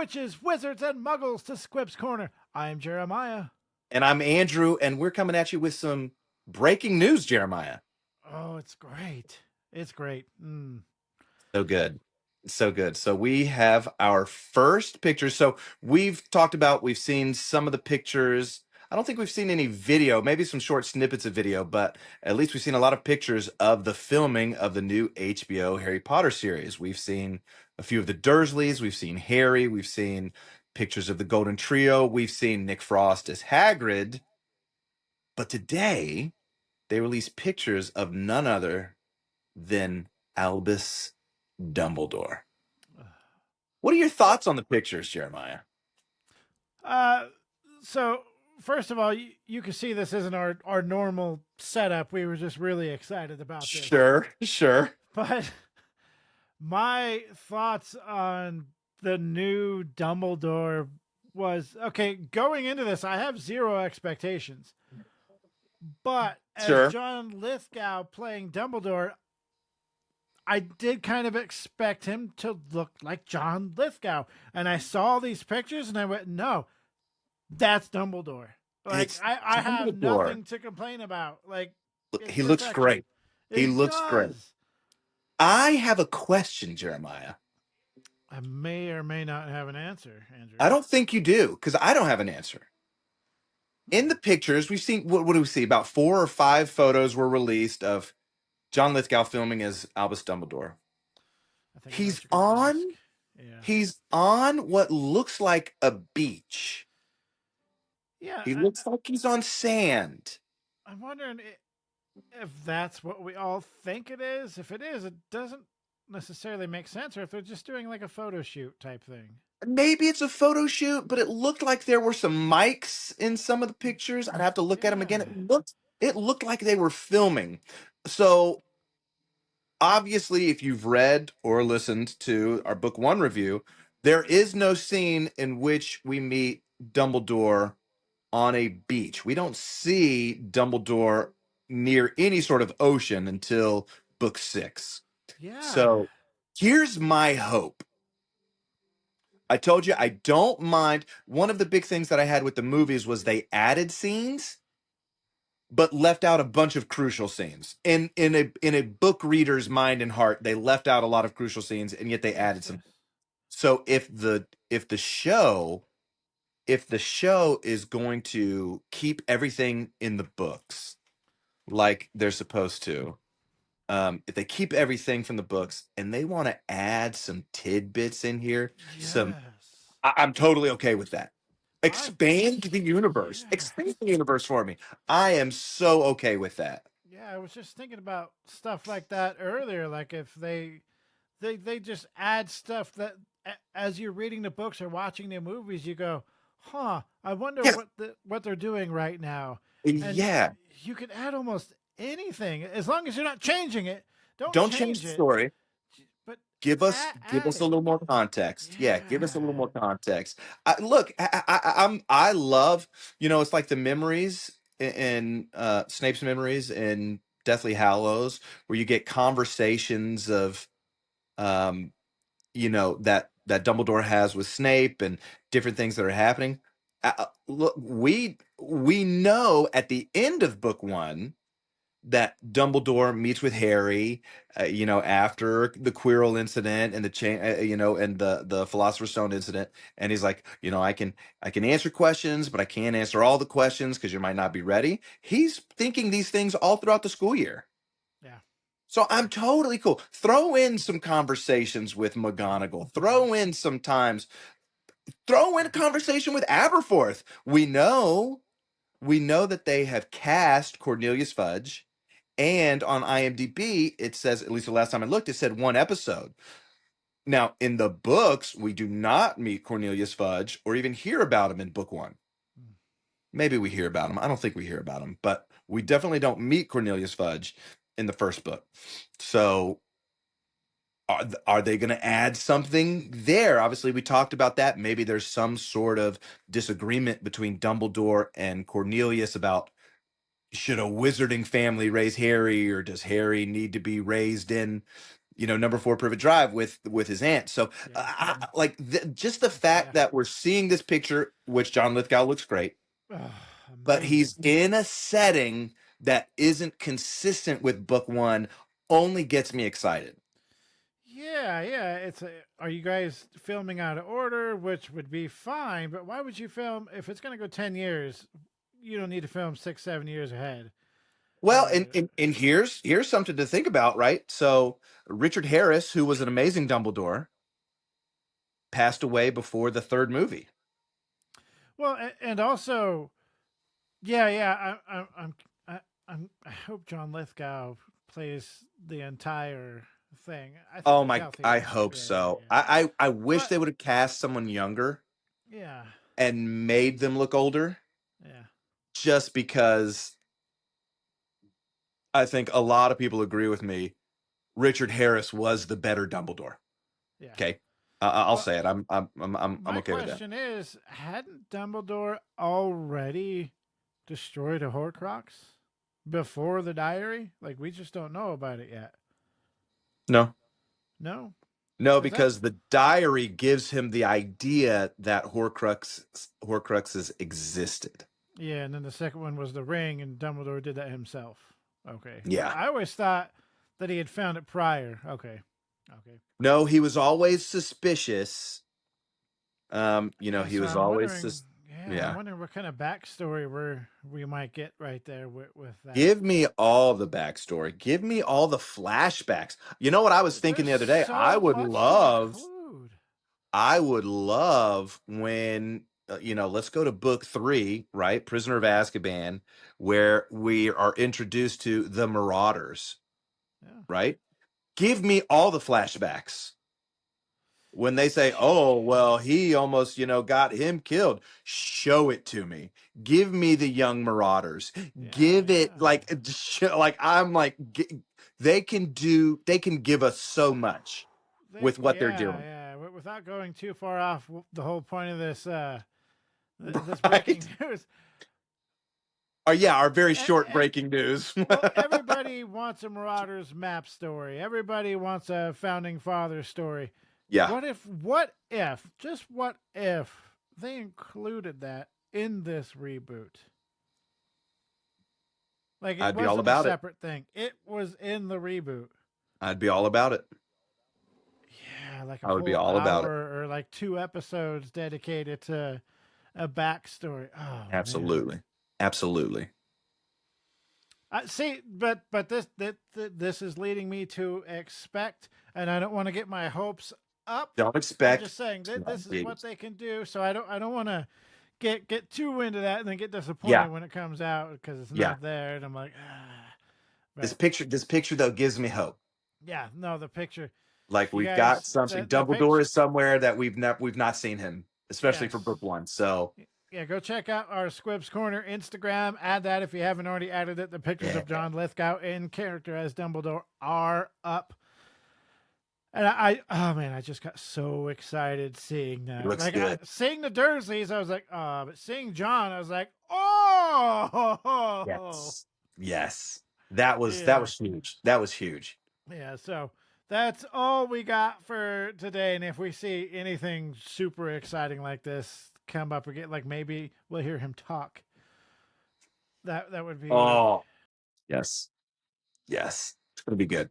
witches, wizards, and muggles to Squibscorner. I am Jeremiah. And I'm Andrew, and we're coming at you with some breaking news, Jeremiah. Oh, it's great. It's great. So good. So good. So we have our first pictures. So we've seen some of the pictures. I don't think we've seen any video, maybe some short snippets of video, but at least we've seen a lot of pictures of the filming of the new HBO Harry Potter series. We've seen a few of the Dursleys, we've seen Harry, we've seen pictures of the Golden Trio, we've seen Nick Frost as Hagrid. But today, they released pictures of none other than Albus Dumbledore. What are your thoughts on the pictures, Jeremiah? Uh, so first of all, you can see this isn't our normal setup. We were just really excited about this. Sure. But my thoughts on the new Dumbledore was okay. Going into this, I have zero expectations. But as Sure. John Lithgow playing Dumbledore, I did kind of expect him to look like John Lithgow. And I saw these pictures and I went, no, that's Dumbledore. Like, It's I have Dumbledore. nothing to complain about. Like, it's He looks perfection. great. He It looks great. does. I have a question, Jeremiah. I may or may not have an answer, Andrew. I don't think you do, because I don't have an answer. In the pictures, we've seen, what do we see? About 4 or 5 photos were released of John Lithgow filming as Albus Dumbledore. I think I know He's what you're going to ask. on Yeah. He's on what looks like a beach. Yeah. He looks like he's on sand. I'm wondering if that's what we all think it is. If it is, it doesn't necessarily make sense, or if they're just doing like a photo shoot type thing. Maybe it's a photo shoot, but it looked like there were some mics in some of the pictures. I'd have to look at them again. Yeah. It looked like they were filming. So obviously, if you've read or listened to our book 1 review, there is no scene in which we meet Dumbledore on a beach. We don't see Dumbledore near any sort of ocean until book 6. Yeah. So here's my hope. I told you I don't mind. One of the big things that I had with the movies was they added scenes, but left out a bunch of crucial scenes. In a book reader's mind and heart, they left out a lot of crucial scenes, and yet they added some. Yes. So if the show is going to keep everything in the books like they're supposed to, if they keep everything from the books and they want to add some tidbits in here, Yes. I'm totally okay with that. Expand the universe. Yeah. Expand the universe for me. I am so okay with that. Yeah, I was just thinking about stuff like that earlier. Like if they just add stuff that as you're reading the books or watching the movies, you go, "Huh, I wonder Yeah. what they're doing right now." And Yeah. you can add almost anything as long as you're not changing it. Don't change the it, story. but Give us add a it. little more context. Yeah, give us a little Yeah. more context. Look, I love, it's like the memories in Snape's memories in Deathly Hallows, where you get conversations of um that Dumbledore has with Snape and different things that are happening. Look, we know at the end of book 1 that Dumbledore meets with Harry, after the Quirrell incident and the chain, and the Philosopher's Stone incident, and he's like, I can answer questions, but I can't answer all the questions because you might not be ready. He's thinking these things all throughout the school year. Yeah. So I'm totally cool. Throw in some conversations with McGonagall. Throw in a conversation with Aberforth. We know that they have cast Cornelius Fudge, and on IMDb it says, at least the last time I looked, it said 1 episode. Now in the books, we do not meet Cornelius Fudge or even hear about him in book 1. Maybe we hear about him. I don't think we hear about him, but we definitely don't meet Cornelius Fudge in the first book. So are they going to add something there? Obviously, we talked about that. Maybe there's some sort of disagreement between Dumbledore and Cornelius about, should a wizarding family raise Harry, or does Harry need to be raised in number four Privet Drive with his aunt. So Yeah. like just the fact Yeah. that we're seeing this picture, which John Lithgow looks great, Oh, but amazing. he's in a setting that isn't consistent with book one, only gets me excited. Yeah, yeah. Are you guys filming out of order, which would be fine, but why would you film if it's going to go 10 years? You don't need to film 6, 7 years ahead. Well, Uh, and here's something to think about, right? So Richard Harris, who was an amazing Dumbledore, passed away before the third movie. well, and also, yeah, yeah. I hope John Lithgow plays the entire thing. I think Oh it's my, healthy I enough. hope Yeah, yeah, so. yeah. I wish But they would have cast someone younger yeah, and made them look older, yeah, just because I think a lot of people agree with me. Richard Harris was the better Dumbledore. yeah. Okay, I'll Well, say it. I'm my okay with that. question is, hadn't Dumbledore already destroyed a Horcrux before the diary? Like we just don't know about it yet. No, No, no, is that? because the diary gives him the idea that Horcruxes existed. Yeah, and then the second one was the ring, and Dumbledore did that himself. Okay, Yeah. I always thought that he had found it prior. Okay, okay. No, he was always suspicious. Yeah, He so was I'm always wondering. Yeah, I'm yeah. wondering what kind of backstory we might get right there with that. Give me all the backstory. Give me all the flashbacks. You know what I was thinking There's the other day? so much to include. I would love when, let's go to book three, right? Prisoner of Azkaban, where we are introduced to the Marauders, Yeah. right? Give me all the flashbacks. When they say, oh, well, he almost, got him killed, show it to me. Give me the young Marauders. Yeah, Give it yeah. like I'm like, they can give us so much with what they're Yeah, doing. yeah. Without going too far off the whole point of this this breaking Right? news. Or yeah, our very E- short e- breaking news. well, everybody wants a Marauders map story. Everybody wants a founding father story. Yeah, What if they included that in this reboot? Like it I'd be all wasn't a about it. separate thing. It was in the reboot. I'd be all about it. Yeah, like a I would be whole all about it. hour or like 2 episodes dedicated to a backstory. Oh man. Absolutely. Absolutely. See, but this is leading me to expect, and I don't want to get my hopes up. Don't I'm expect. just saying that this is what they can do. So I don't want to get too into that and then get Yeah. disappointed when it comes out because it's Yeah. not there, and I'm like, ah. This But picture, this picture though gives me hope. yeah, no, the picture, Like you we've got guys, something. the Dumbledore picture, is somewhere that we've not seen him, especially for yes. book one. So Yeah, go check out our Squibscorner Instagram. Add that if you haven't already added it. The pictures yeah, of John Lithgow in character as Dumbledore are up. And oh man, I just got so excited seeing he that. looks Like good. seeing the Dursleys, I was like, oh, but seeing John, I was like, oh, Yes. Yes. That yeah, was huge. That was huge. yeah. So that's all we got for today. And if we see anything super exciting like this come up again, like maybe we'll hear him talk. That would be Oh, yes. Yes. It's gonna be good.